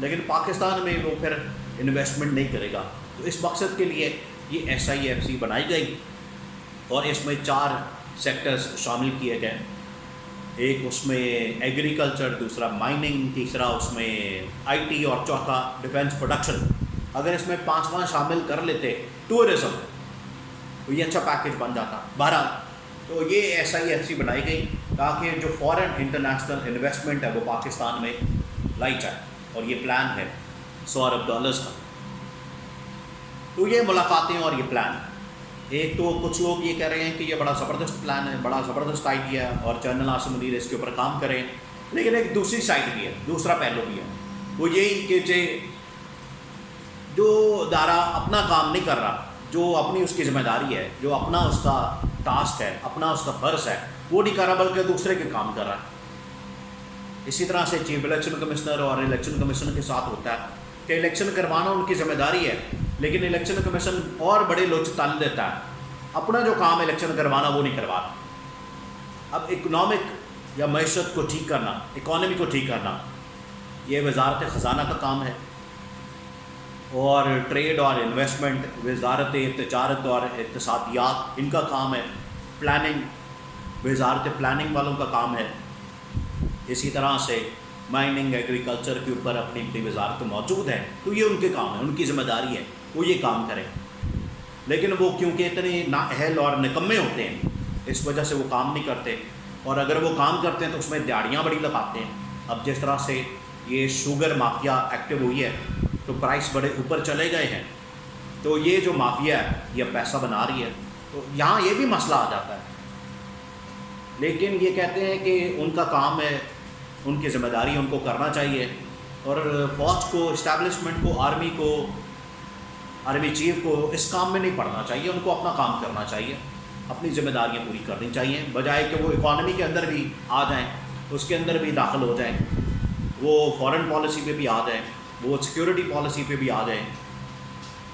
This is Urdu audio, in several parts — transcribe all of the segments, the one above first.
لیکن پاکستان میں وہ پھر انویسٹمنٹ نہیں کرے گا۔ تو اس مقصد کے لیے یہ SIFC بنائی گئی اور اس میں 4 سیکٹرز شامل کیے گئے۔ ایک اس میں ایگریکلچر، دوسرا مائننگ، تیسرا اس میں IT اور چوتھا ڈیفینس پروڈکشن۔ اگر اس میں 5 شامل کر لیتے ٹورزم تو یہ اچھا پیکیج بن جاتا۔ بہرحال تو یہ SIFC بنائی گئی تاکہ جو فورن انٹرنیشنل انویسٹمنٹ ہے وہ پاکستان میں لائی جائے، اور یہ پلان ہے $100 ارب کا۔ تو یہ ملاقاتیں اور یہ پلان، ایک تو کچھ لوگ یہ کہہ رہے ہیں کہ یہ بڑا زبردست پلان ہے، بڑا زبردست آئیڈیا ہے اور جنرل عاصم منیر اس کے اوپر کام کریں، لیکن ایک دوسری سائڈ بھی ہے، دوسرا پہلو بھی ہے، وہ یہی کہ جو ادارہ اپنا کام نہیں کر رہا، جو اپنی اس کی ذمہ داری ہے، جو اپنا اس کا ٹاسک ہے، اپنا اس کا فرض ہے، وہ نہیں کر رہا بلکہ دوسرے کے کام کر رہا ہے۔ اسی طرح سے چیف الیکشن کمشنر اور الیکشن کمیشن کے ساتھ ہوتا ہے کہ الیکشن کروانا ان کی ذمہ داری ہے، لیکن الیکشن کمیشن اور بڑے لوچ تال دیتا ہے، اپنا جو کام الیکشن کروانا وہ نہیں کرواتا۔ اب اکنامک یا معیشت کو ٹھیک کرنا، اکانومی کو ٹھیک کرنا، یہ وزارت خزانہ کا کام ہے، اور ٹریڈ اور انویسٹمنٹ وزارت تجارت اور اقتصادیات ان کا کام ہے، پلاننگ وزارت پلاننگ والوں کا کام ہے۔ اسی طرح سے مائننگ، ایگریکلچر کے اوپر اپنی اپنی وزارت موجود ہے، تو یہ ان کے کام ہے، ان کی ذمہ داری ہے، وہ یہ کام کریں، لیکن وہ کیونکہ اتنے نااہل اور نکمے ہوتے ہیں اس وجہ سے وہ کام نہیں کرتے، اور اگر وہ کام کرتے ہیں تو اس میں دیہڑیاں بڑی لگاتے ہیں۔ اب جس طرح سے یہ شوگر مافیا ایکٹیو ہوئی ہے تو پرائس بڑے اوپر چلے گئے ہیں، تو یہ جو مافیا ہے یہ پیسہ بنا رہی ہے، تو یہاں یہ بھی مسئلہ آ جاتا ہے۔ لیکن یہ کہتے ہیں کہ ان کا کام ہے، ان کی ذمہ داری ان کو کرنا چاہیے، اور فوج کو، اسٹیبلشمنٹ کو، آرمی کو، آرمی چیف کو اس کام میں نہیں پڑنا چاہیے، ان کو اپنا کام کرنا چاہیے، اپنی ذمہ داریاں پوری کرنی چاہیے، بجائے کہ وہ اکانومی کے اندر بھی آ جائیں، اس کے اندر بھی داخل ہو جائیں، وہ فارن پالیسی پہ بھی آ جائیں، وہ سیکیورٹی پالیسی پہ بھی آ جائیں،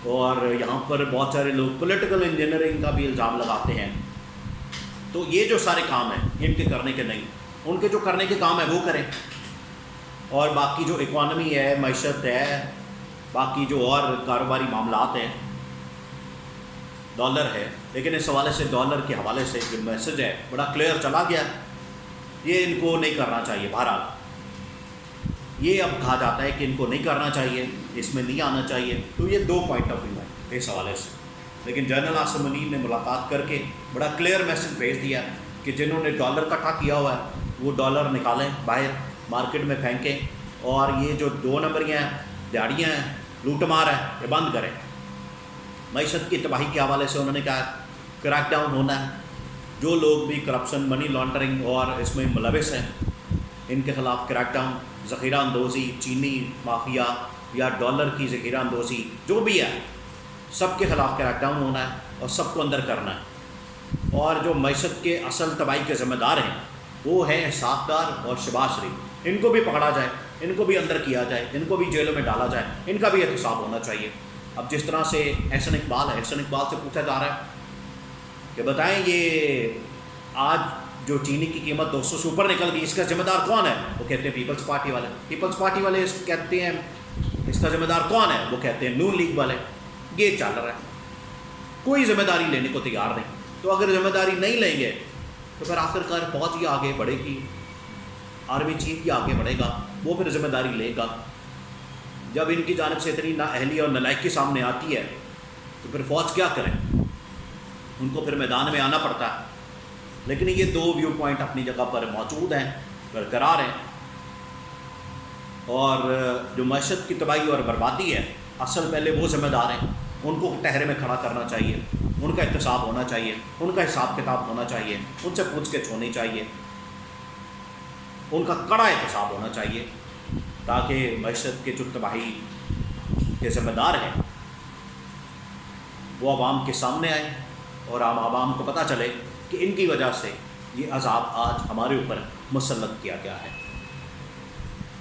اور یہاں پر بہت سارے لوگ پولیٹیکل انجینئرنگ کا بھی الزام لگاتے ہیں۔ تو یہ جو سارے کام ہیں ان کے کرنے کے نہیں، ان کے جو کرنے کے کام ہے وہ کریں، اور باقی جو اکانومی ہے، معیشت ہے، باقی جو اور کاروباری معاملات ہیں، ڈالر ہے، لیکن اس حوالے سے ڈالر کے حوالے سے جو میسج ہے بڑا کلیئر چلا گیا، یہ ان کو نہیں کرنا چاہیے۔ بہرحال یہ اب کہا جاتا ہے کہ ان کو نہیں کرنا چاہیے، اس میں نہیں آنا چاہیے، تو یہ 2 پوائنٹ آف ویو ہے اس حوالے سے۔ لیکن جنرل عاصم منیر نے ملاقات کر کے بڑا کلیئر میسج بھیج دیا کہ جنہوں نے ڈالر اکٹھا کیا ہوا ہے وہ ڈالر نکالیں، باہر مارکیٹ میں پھینکیں، اور یہ جو 2 نمبریاں ہیں، دیہڑیاں ہیں، لوٹ مار ہے، یہ بند کریں۔ معیشت کی تباہی کے حوالے سے انہوں نے کہا کریک ڈاؤن ہونا ہے، جو لوگ بھی کرپشن، منی لانڈرنگ اور اس میں ملوث ہیں ان کے خلاف کریک ڈاؤن، ذخیرہ اندوزی، چینی مافیا یا ڈالر کی ذخیرہ اندوزی جو بھی ہے سب کے خلاف کریک ڈاؤن ہونا ہے اور سب کو اندر کرنا ہے، اور جو معیشت کے اصل تباہی کے ذمہ دار ہیں وہ ہیں اسحاق ڈار اور شہباز شریف، ان کو بھی پکڑا جائے، ان کو بھی اندر کیا جائے، ان کو بھی جیلوں میں ڈالا جائے، ان کا بھی احتساب ہونا چاہیے۔ اب جس طرح سے احسن اقبال ہے، احسن اقبال سے پوچھا جا رہا ہے کہ بتائیں یہ آج جو چینی کی قیمت 200 سے اوپر نکل گئی، اس کا ذمہ دار کون ہے؟ وہ کہتے ہیں پیپلز پارٹی والے۔ پیپلز پارٹی والے کہتے ہیں اس کا ذمہ دار کون ہے؟ وہ کہتے ہیں نون لیگ والے۔ یہ چل رہا ہے، کوئی ذمہ داری لینے کو تیار نہیں۔ تو اگر ذمہ داری نہیں لیں گے تو پھر آخرکار فوج ہی آگے بڑھے گی، آرمی چیف ہی آگے بڑھے گا، وہ پھر ذمہ داری لے گا۔ جب ان کی جانب سے اتنی نااہلی اور نالائکی سامنے آتی ہے تو پھر فوج کیا کرے؟ ان کو پھر میدان میں آنا پڑتا ہے۔ لیکن یہ 2 ویو پوائنٹ اپنی جگہ پر موجود ہیں، برقرار ہیں، اور جو معیشت کی تباہی اور بربادی ہے اصل پہلے وہ ذمہ دار ہیں، ان کو ٹہرے میں کھڑا کرنا چاہیے، ان کا احتساب ہونا چاہیے، ان کا حساب کتاب ہونا چاہیے، ان سے پوچھ گچھ ہونی چاہیے، ان کا کڑا احتساب ہونا چاہیے، تاکہ معیشت کے جو تباہی کے ذمہ دار ہیں وہ عوام کے سامنے آئیں اور عوام کو پتہ چلے کہ ان کی وجہ سے یہ عذاب آج ہمارے اوپر مسلط کیا گیا ہے۔